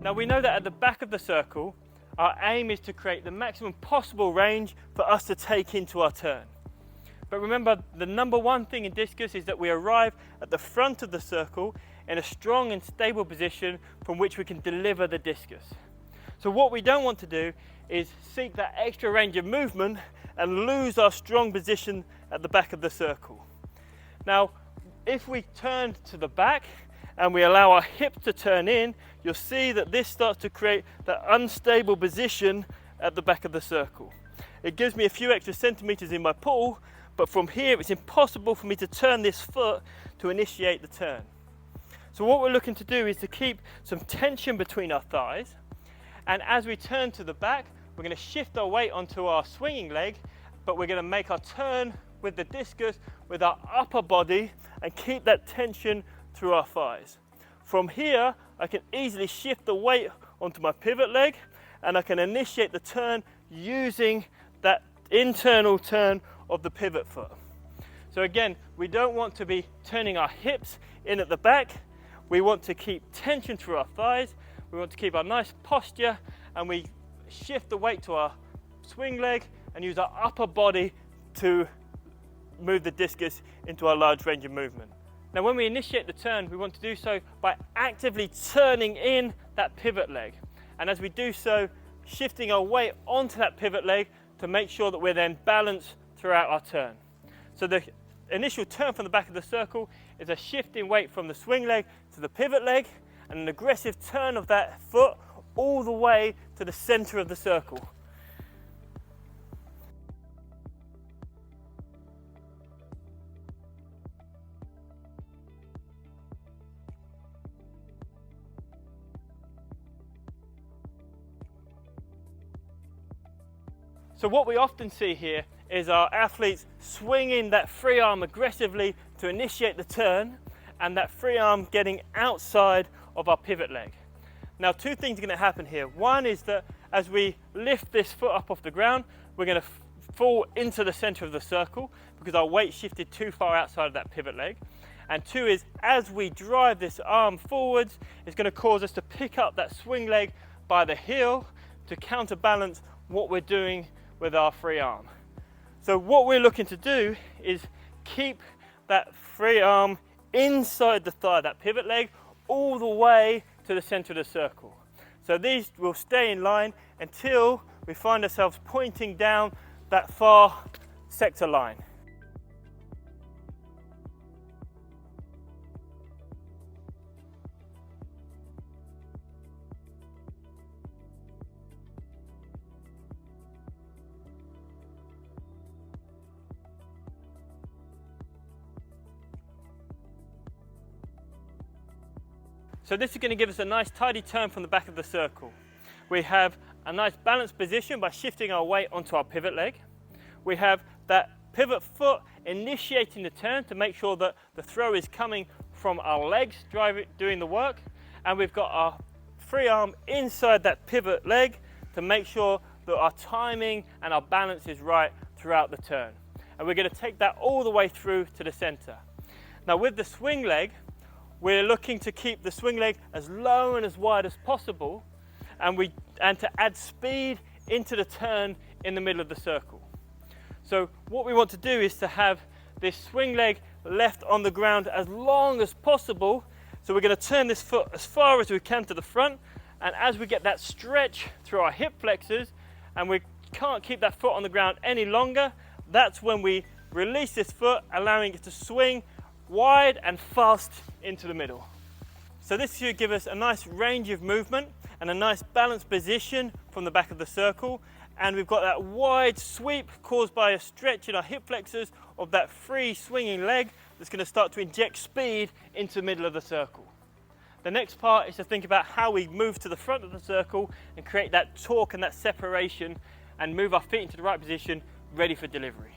Now we know that at the back of the circle, our aim is to create the maximum possible range for us to take into our turn. But remember, the number one thing in discus is that we arrive at the front of the circle in a strong and stable position from which we can deliver the discus. So what we don't want to do is seek that extra range of movement and lose our strong position at the back of the circle. Now, if we turn to the back and we allow our hips to turn in, you'll see that this starts to create that unstable position at the back of the circle. It gives me a few extra centimeters in my pull, but from here it's impossible for me to turn this foot to initiate the turn. So what we're looking to do is to keep some tension between our thighs, and as we turn to the back, we're going to shift our weight onto our swinging leg, but we're going to make our turn with the discus with our upper body and keep that tension through our thighs. From here, I can easily shift the weight onto my pivot leg, and I can initiate the turn using that internal turn of the pivot foot. So again, we don't want to be turning our hips in at the back. We want to keep tension through our thighs. We want to keep our nice posture, and we shift the weight to our swing leg and use our upper body to move the discus into our large range of movement. Now when we initiate the turn, we want to do so by actively turning in that pivot leg. And as we do so, shifting our weight onto that pivot leg to make sure that we're then balanced throughout our turn. So the initial turn from the back of the circle is a shift in weight from the swing leg to the pivot leg, and an aggressive turn of that foot all the way to the center of the circle. So what we often see here is our athletes swinging that free arm aggressively to initiate the turn, and that free arm getting outside of our pivot leg. Now two things are going to happen here. One is that as we lift this foot up off the ground, we're going to fall into the center of the circle because our weight shifted too far outside of that pivot leg. And two is, as we drive this arm forwards, it's going to cause us to pick up that swing leg by the heel to counterbalance what we're doing with our free arm. So what we're looking to do is keep that free arm inside the thigh, that pivot leg, all the way to the center of the circle. So these will stay in line until we find ourselves pointing down that far sector line. So this is going to give us a nice tidy turn from the back of the circle. We have a nice balanced position by shifting our weight onto our pivot leg. We have that pivot foot initiating the turn to make sure that the throw is coming from our legs doing the work. And we've got our free arm inside that pivot leg to make sure that our timing and our balance is right throughout the turn. And we're going to take that all the way through to the center. Now with the swing leg, we're looking to keep the swing leg as low and as wide as possible, and to add speed into the turn in the middle of the circle. So what we want to do is to have this swing leg left on the ground as long as possible. So we're going to turn this foot as far as we can to the front, and as we get that stretch through our hip flexors and we can't keep that foot on the ground any longer, that's when we release this foot, allowing it to swing wide and fast into the middle. So this should give us a nice range of movement and a nice balanced position from the back of the circle, and we've got that wide sweep caused by a stretch in our hip flexors of that free swinging leg that's going to start to inject speed into the middle of the circle. The next part is to think about how we move to the front of the circle and create that torque and that separation and move our feet into the right position, ready for delivery.